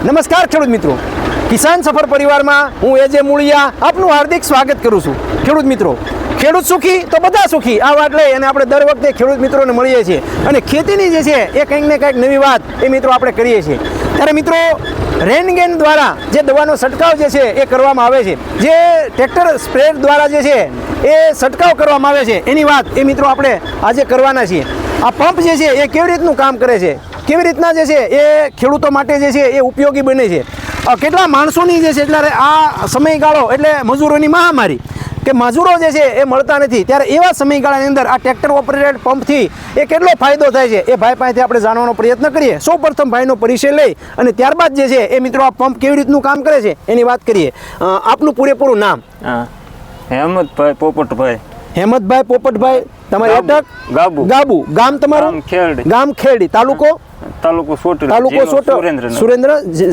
નમસ્કાર ખેડૂત મિત્રો, કિસાન સફર પરિવારમાં હું એજે મૂળિયા આપનું હાર્દિક સ્વાગત કરું છું. ખેડૂત મિત્રો, ખેડૂત સુખી તો બધા સુખી આ વાત લઈ અને આપણે દર વખતે ખેડૂત મિત્રોને મળીએ છીએ અને ખેતીની જે છે એ કંઈક ને કંઈક નવી વાત એ મિત્રો આપણે કરીએ છીએ. ત્યારે મિત્રો રેનગેન દ્વારા જે દવાનો છંટકાવ જે છે એ કરવામાં આવે છે, જે ટ્રેક્ટર સ્પ્રેડ દ્વારા જે છે એ છંટકાવ કરવામાં આવે છે એની વાત એ મિત્રો આપણે આજે કરવાના છીએ. આ પંપ જે છે એ કેવી રીતનું કામ કરે છે, કેવી રીતના જે છે એ ખેડૂતો માટે જે છે એ ઉપયોગી બને છે, કેટલા માણસોની જે છે એટલે આ સમયગાળો એટલે મજૂરોની મહામારી કે મજૂરો જે છે એ મળતા નથી, ત્યારે એવા સમયગાળાની અંદર આ ટ્રેક્ટર ઓપરેટેડ પંપથી એ કેટલો ફાયદો થાય છે એ ભાઈ પાસેથી આપણે જાણવાનો પ્રયત્ન કરીએ. સૌ પ્રથમ ભાઈનો પરિચય લઈ અને ત્યારબાદ જે છે એ મિત્રો આ પંપ કેવી રીતનું કામ કરે છે એની વાત કરીએ. આપનું પૂરેપૂરું નામ? હેમંતભાઈ પોપટભાઈ. હેમંતભાઈ પોપટભાઈ. તમારી અટક? ગાબુ. ગાબુ. ગામ તમારું? ખેરડી. ગામ ખેરડી. તાલુકો? તાલુકો સોટી. તાલુકો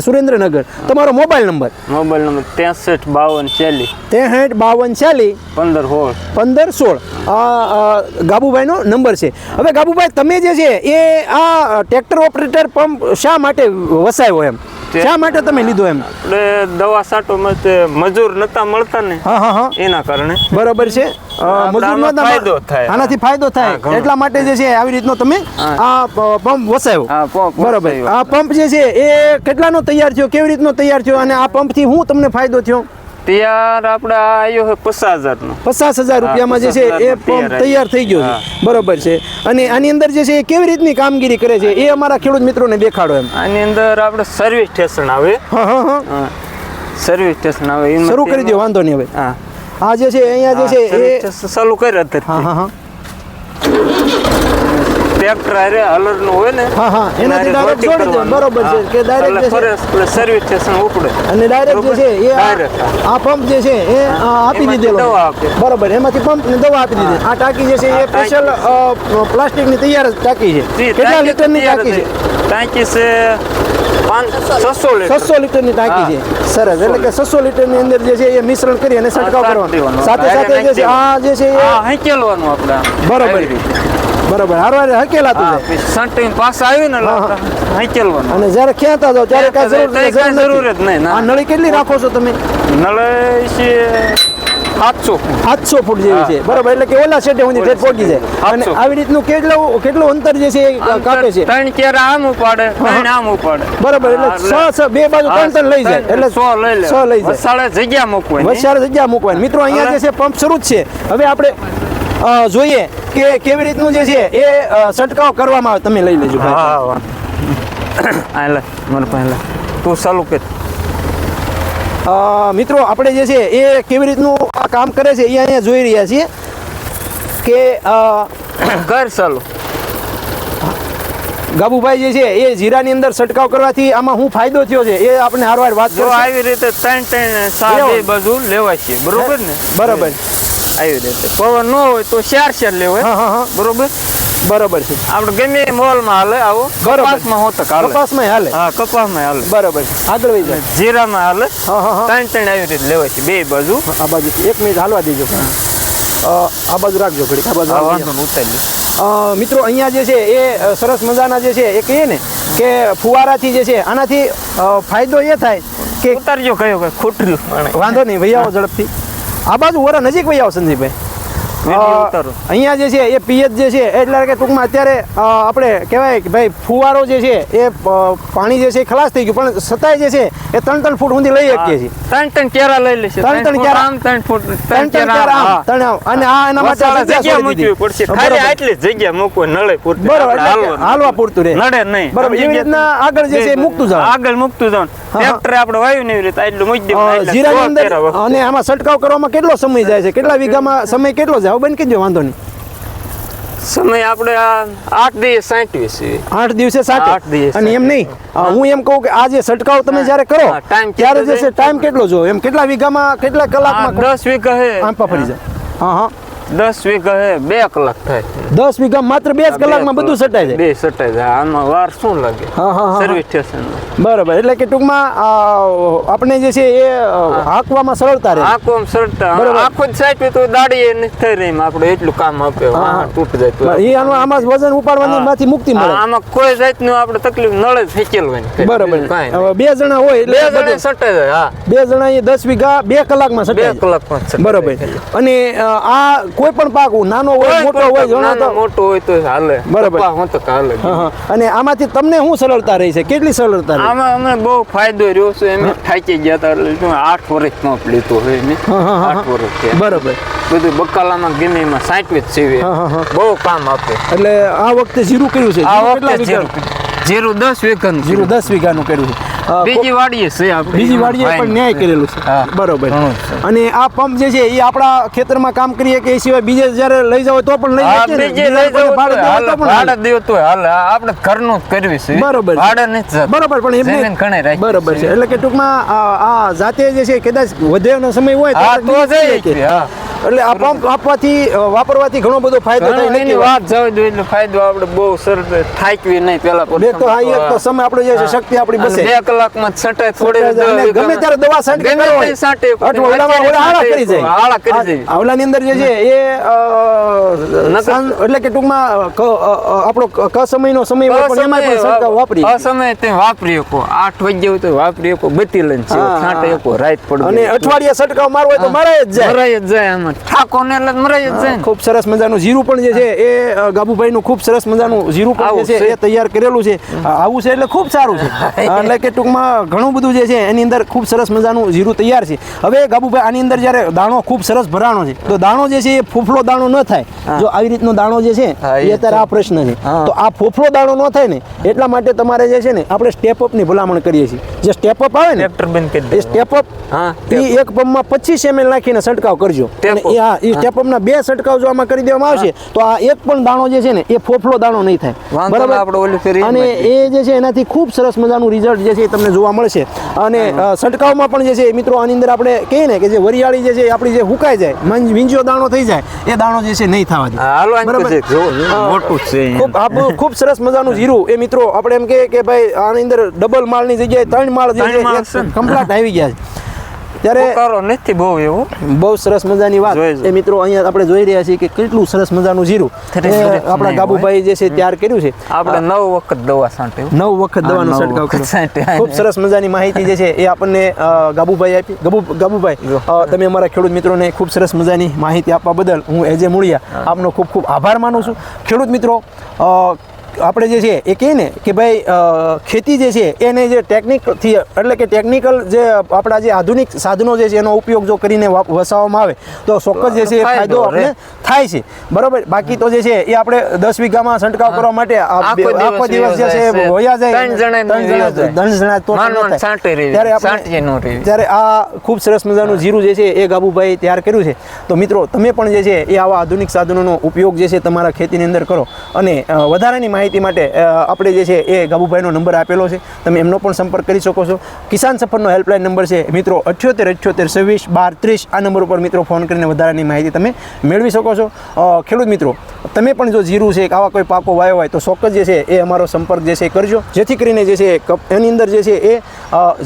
સુરેન્દ્રનગર. તમારો મોબાઈલ નંબર? Mobile number 63 52 63 52 40 15 16. 15 16. ગાબુભાઈનો નંબર છે. હવે ગાબુભાઈ, તમે જે છે એ આ ટ્રેક્ટર ઓપરેટર પંપ શા માટે વસાયો, એમ શા માટે તમે લીધો? એમ આપણે દવા છાંટો મજૂર નતા મળતા ને, એના કારણે. બરોબર છે. ફાયદો થાય, આનાથી ફાયદો થાય એટલા માટે જે છે આવી રીતનો તમે આ પંપ વસાયો. બરોબર. આ પંપ જે છે એ કેટલાનો તૈયાર થયો, કેવી રીતનો તૈયાર થયો અને આ પંપથી શું તમને ફાયદો થયો? તૈયાર આપણે આવ્યો છે 50,000 નો. 50,000 રૂપિયામાં જે છે એ પંપ તૈયાર થઈ ગયો છે. બરોબર છે. અને આની અંદર જે છે એ કેવી રીતની કામગીરી કરે છે એ અમારા ખેડૂત મિત્રોને દેખાડો. એમ આની અંદર આપણે સર્વિસ સ્ટેશન આવે. સર્વિસ સ્ટેશન આવે. શરૂ કરી દો, વાંધો નહીં. હવે આ જે છે અહીંયા જે છે એ ચાલુ કરી અત્યારે. ટ્રેક્ટર આરે હલર નું હોય ને, એનાથી ડાયરેક્ટ જોડી દે. બરોબર છે કે ડાયરેક્ટ સર્વિસ સ્ટેશન ઉપડે અને ડાયરેક્ટ જે છે એ આ પંપ જે છે એ આપી દીધેલો. બરોબર. એમાંથી પંપ ને દવા આપી દીધી. આ ટાંકી જે છે એ સ્પેશિયલ પ્લાસ્ટિકની તૈયાર ટાંકી છે. કેટલા લીટરની ટાંકી છે? ટાંકી છે 600 લીટરની ટાંકી છે. સરસ. એટલે કે 600 લીટરની અંદર જે છે એ મિશ્રણ કરી અને છંટકાવ કરવાનો. સાથે સાથે જે છે આ જે છે એ હકેલવાનું આપણે. બરોબર. હારવાર હકેલાતું છે. સંટીન પાસ આવ્યું ને હકેલવાનું. અને જ્યારે ખેંચતા જાવ ત્યારે કાંઈ જરૂર જ નહીં. આ નળી કેટલી રાખો છો તમે? નળી છે 700 ફૂટ જેવી છે. બરોબર. એટલે કે ઓલા સેટે સુધી ઠેઠ પહોંચી જાય. અને આવી રીતનું કેટલું અંતર જે છે એ કાપે છે? 3 કેર આમ ઉપાડે, 3 આમ ઉપાડે. બરોબર. એટલે 6 બે બાજુ 3 લઈ જાય. એટલે 100 લઈ જાય. વસાડે જગ્યા મૂકવાની. વસાડે જગ્યા મૂકવાની. મિત્રો અહીંયા જે છે પંપ શરૂ જ છે. હવે આપણે જોઈએ કે કેવી રીતનું જે છે એ છંટકાવ કરવામાં આવે. તમે લઈ લેજો. તું ચાલુ કર. મિત્રો આપણે જે છે એ કેવી રીતનું આ કામ કરે છે એ અહીંયા જોઈ રહ્યા છીએ કે કર ચાલુ. ગાબુભાઈ જે છે એ જીરાની અંદર છંટકાવ કરવાથી આમાં શું ફાયદો થયો છે એ આપણે હારવાર વાત કરો. આવી રીતે 3 બાજુ લેવાય છે. બરોબર ને? બરોબર. આવી રીતે પવન ન હોય તો 4 લેવાય. બરોબર. બરોબર છે. આપણે ગમે મોલમાં હાલે. આવો કપાસમાં હોત હાલે. કપાસમાં હાલે. કપાસમાં હાલે. બરોબર. આગળ વહી જાય. જીરામાં હાલે. 3 આવી રીતે લેવાય છે બે બાજુ. આ બાજુ 1 મિનિટ હાલવા દેજો. આ બાજુ રાખજો ઘડી. આ બાજુ વાંધો ઉતારી. મિત્રો અહીંયા જે છે એ સરસ મજાના જે છે એ કહીએ ને કે ફુવારાથી જે છે આનાથી ફાયદો એ થાય કે ઉતારજો કયો કઈ ખોટર્યું. વાંધો નહીં. ભાઈ આવો ઝડપથી. આ બાજુ વરા નજીક ભાઈ આવો સંજીભાઈ. અહીંયા જે છે એ પિયત જે છે એટલે કે ટૂંકમાં અત્યારે આપણે કહેવાય કે ભાઈ ફુવારો જે છે એ પાણી જે છે એ ખલાસ થઈ ગયું, પણ છતાંય જે છે એ 3 ફૂટ સુધી લઈ શકીએ છીએ. 3 કેરા લઈ લેશે. 3 કેરા આમ 3 ફૂટ 3 કેરા આમ 3 આમ. અને આ એના માટે જગ્યા મૂકવી પડશે. ખાલી આટલી જગ્યા મૂકવો નળે પૂરતી. બરોબર. હાલવા પૂરતું રહે. નડે નહીં. બરોબર. એવી રીતના આગળ જે છે મૂકતું જાવ. આગળ મૂકતું જાવ. ટ્રેક્ટર આપણે વાયુ ને એવી રીતે આટલું મૂકી દેવું. જીરાની અંદર અને આમાં છંટકાવ કરવામાં કેટલો સમય જાય છે? કેટલા વીઘામાં સમય કેટલો જાય? બંધ કરી દો, વાંધો નહીં. સમય આપણે 8 દિવસ 60 છે. 8 દિવસે 60. અને એમ નહીં, હું એમ કહું કે આ જે છંટકાવ તમે જ્યારે કરો ત્યારે જે છે ટાઈમ કેટલો જો? એમ કેટલા વીઘામાં કેટલા કલાકમાં? 10 વીઘા હે. આંપા ફરી જાય. 10 વીઘા હે 2 કલાક થાય 10 વીઘા માત્ર 2 કલાકમાં બધું સટાઈ જાય? 2 સટાઈ જાય. આમાં વાર શું લાગે? હા. સર્વિસ સ્ટેશન બરાબર, એટલે કે ટૂંકમાં આપણે જે છે એ હાંકવામાં સરળતા રહે. આખું સરળતા. આખો જ સાઈડ તો દાડી એ નથી થઈ રહી. આપણે એટલું કામ આપે તૂટી જાય તો એ આમાં વજન ઉપાડવાની માંથી મુક્તિ મળે. આમાં કોઈ જાતનું આપણે તકલીફ નળે ફેંકેલવાની. બરાબર. હવે 2 જણા હોય એટલે 2 જણા સટાઈ જાય. હા, 2 જણા એ 10 વીઘા 2 કલાકમાં સટાઈ 2 કલાકમાં સટાઈ. બરાબર. અને આ કોઈ પણ પાક નાનો હોય મોટો હોય ઘણો તો મોટો હોય તો હાલે. બરાબર. હું તો હાલે. અને આમાંથી તમને શું સરળતા રહી છે? કેટલી સરળતા રહી? આમાં અમે બહુ ફાયદો રહ્યો છે. એમ થાકી ગયા હતા એટલે 8 વર્ષ નો લીધો હોય ને. 8 વર્ષ થયા. બરાબર. બધું બકાલામાં ગીનીમાં 60 જ સીવે. બહુ કામ આપે. એટલે આ વખતે જીરું કર્યું છે? આ વખતે જીરું 10 વીઘાનું. જીરું 10 વીઘાનું કર્યું છે. બીજી વાડીએ છે આપણે. બીજી વાડીએ પણ ન્યાય કરેલું છે. બરોબર. અને આ પંપ જે છે એ આપણા ખેતરમાં કામ કરીએ કે એ સિવાય બીજે જ્યારે લઈ જાવ તો પણ લઈ જઈએ? બીજે લઈ જાવ ભાડે દેવો તો હાલે. આપણે ઘરનું જ કરવી છે. બરોબર. ભાડે નથી. બરોબર. પણ એમને ઘણે રાખી. બરોબર છે. એટલે કે ટૂંકમાં આ જાતે જે છે કદાચ વધેનો સમય હોય તો જઈએ કે એટલે આ પંપ વાપરવાથી ઘણો બધો ફાયદો થાય. એની વાત જવા દો એટલે ફાયદો આપણે બહુ સરળ થાકવી નહીં. પેલા તો હા, એક તો સમય આપણો જે છે શક્તિ આપણી બસે. 2 કલાકમાં છટાય થોડી ગમે ત્યારે દવા છાંટે આળા કરી જાય. આવલાની અંદર જે છે એ એટલે કે ટૂંકમાં આપણો કસમયનો સમય હોય પણ એમાં પણ છંટકાવ વાપરી અસમય તે વાપરી શકો. 8 વાગ્યા હોય તો વાપરી શકો. બત્તી લઈને છાંટે શકો. રાત પડે અને અઠવાડિયે છંટકાવ મારવો હોય તો મરાય જ જાય. મરાય જ જાય. આમાં ઠાકો ને એટલે મરાય જ જાય. ખૂબ સરસ મજાનું જીરું પણ જે છે એ ગાબુભાઈ નું ખૂબ સરસ મજાનું જીરું પણ જે છે એ તૈયાર કરેલું છે. આવું છે એટલે ખૂબ સારું છે. એટલે કે ટૂંકમાં ઘણું બધું જે છે એની અંદર ખૂબ સરસ મજાનું જીરું તૈયાર છે. હવે ગાબુભાઈ આની અંદર જ્યારે દાણો ખૂબ સરસ ભરાણો છે તો દાણો જે છે એ ફોફળો દાણો ન થાય. જો આવી રીતનો દાણો જે છે એ અત્યારે આ પ્રશ્ન છે. તો આ ફોફળો દાણો ન થાય ને એટલા માટે તમારે જે છે ને આપણે સ્ટેપ અપ ની ભલામણ કરીએ છીએ. જે સ્ટેપ અપ આવે ને એ સ્ટેપ અપ એ એક પંપમાં 25 ml નાખીને છંટકાવ કરજો. એ સ્ટેપ અપ ના 2 છંટકાવ જો આમાં કરી દેવામાં આવશે તો આ એક પણ દાણો જે છે ને એ ફોફળો દાણો નહીં થાય. બરાબર. અને એ જે છે એનાથી ખૂબ સરસ મજાનું રિઝલ્ટ જે છે એ તમને જોવા મળશે. અને છંટકાવમાં પણ જે છે મિત્રો આની અંદર આપણે કહીએ ને કે જે વરિયાળી જે છે આપણી જે હુકાઈ જાય વીંજો દાણો થઈ જાય એ દાણો જે છે નહીં થવા દે. બરાબર. ખૂબ સરસ મજાનું જીરું એ મિત્રો આપણે એમ કે ભાઈ આની અંદર ડબલ માળની જગ્યાએ 3 માળ જે છે કમ્પ્લીટ આવી ગયા છે. ત્યારે નથી બહુ સરસ મજાની વાત એ મિત્રો અહીંયા આપણે જોઈ રહ્યા છીએ કે કેટલું સરસ મજાનું જીરું આપણા ગાબુભાઈ જે છે તૈયાર કર્યું છે. આપણે 9 વખત દવા છાંટ્યો. 9 વખત દવાનો છંટકાવ કર્યો. ખૂબ સરસ મજાની માહિતી જે છે એ આપણને ગાબુભાઈ આપી. ગાબુભાઈ તમે અમારા ખેડૂત મિત્રોને ખૂબ સરસ મજાની માહિતી આપવા બદલ હું એજે મૂળિયા આપનો ખૂબ ખૂબ આભાર માનું છું. ખેડૂત મિત્રો આપણે જે છે એ કહીએ ને કે ભાઈ ખેતી જે છે એને જે ટેકનિકથી એટલે કે ટેકનિકલ જે આપણા જે આધુનિક સાધનો જે છે એનો ઉપયોગ જો કરીને વસાવવામાં આવે તો ચોક્કસ જે છે એ ફાયદો આપણે થાય છે. બરાબર. બાકી તો જે છે એ આપણે 10 વીઘામાં છંટકાવ કરવા માટે આખો દિવસ જે છે વયા જાય 3 જણા તો ત્યારે આ ખૂબ સરસ મજાનું જીરું જે છે એ ગાબુભાઈ તૈયાર કર્યું છે. તો મિત્રો તમે પણ જે છે એ આવા આધુનિક સાધનોનો ઉપયોગ જે છે તમારા ખેતીની અંદર કરો. અને વધારાની માહિતી માટે આપણે જે છે એ ગાબુભાઈનો નંબર આપેલો છે. તમે એમનો પણ સંપર્ક કરી શકો છો. કિસાન સફરનો હેલ્પલાઇન નંબર છે મિત્રો 78 78 26 12 30. આ નંબર ઉપર મિત્રો ફોન કરીને વધારાની માહિતી તમે મેળવી શકો છો. ખેડૂત મિત્રો તમે પણ જો જીરું છે આવા કોઈ પાકો વાયો હોય તો ચોક્કસ જે છે એ અમારો સંપર્ક જે છે કરજો. જેથી કરીને જે છે એની અંદર જે છે એ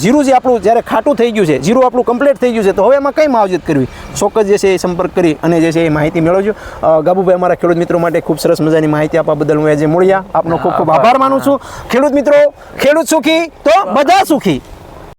જીરું જે આપણું જ્યારે ખાટું થઈ ગયું છે જીરું આપણું કમ્પ્લીટ થઈ ગયું છે તો હવે એમાં કઈ માવજત કરવી ચોક્કસ જે છે એ સંપર્ક કરી અને જે છે એ માહિતી મેળવજો. ગાબુભાઈ અમારા ખેડૂત મિત્રો માટે ખૂબ સરસ મજાની માહિતી આપવા બદલ હું એજે મૂળિયા આપનો ખૂબ ખૂબ આભાર માનું છું. ખેડૂત મિત્રો ખેડૂત સુખી તો બધા સુખી.